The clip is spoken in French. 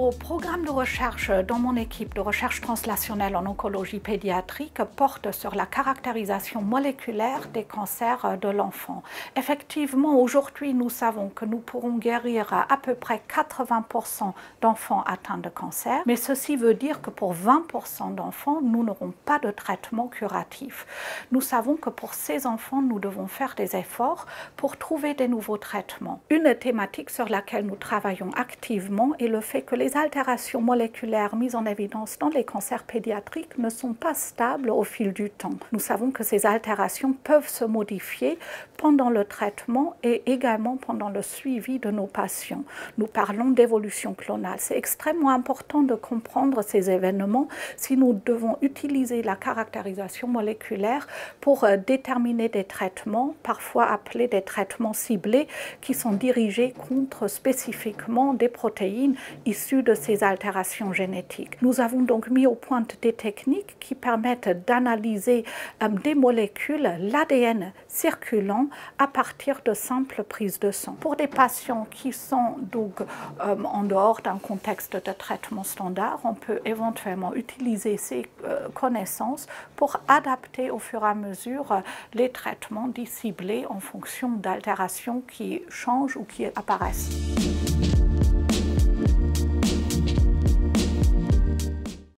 Nos programmes de recherche dans mon équipe de recherche translationnelle en oncologie pédiatrique portent sur la caractérisation moléculaire des cancers de l'enfant. Effectivement, aujourd'hui, nous savons que nous pourrons guérir à peu près 80% d'enfants atteints de cancer, mais ceci veut dire que pour 20% d'enfants, nous n'aurons pas de traitement curatif. Nous savons que pour ces enfants, nous devons faire des efforts pour trouver des nouveaux traitements. Une thématique sur laquelle nous travaillons activement est le fait que les altérations moléculaires mises en évidence dans les cancers pédiatriques ne sont pas stables au fil du temps. Nous savons que ces altérations peuvent se modifier pendant le traitement et également pendant le suivi de nos patients. Nous parlons d'évolution clonale. C'est extrêmement important de comprendre ces événements si nous devons utiliser la caractérisation moléculaire pour déterminer des traitements, parfois appelés des traitements ciblés, qui sont dirigés contre spécifiquement des protéines issues de ces altérations génétiques. Nous avons donc mis au point des techniques qui permettent d'analyser des molécules, l'ADN circulant, à partir de simples prises de sang. Pour des patients qui sont donc en dehors d'un contexte de traitement standard, on peut éventuellement utiliser ces connaissances pour adapter au fur et à mesure les traitements dits ciblés en fonction d'altérations qui changent ou qui apparaissent.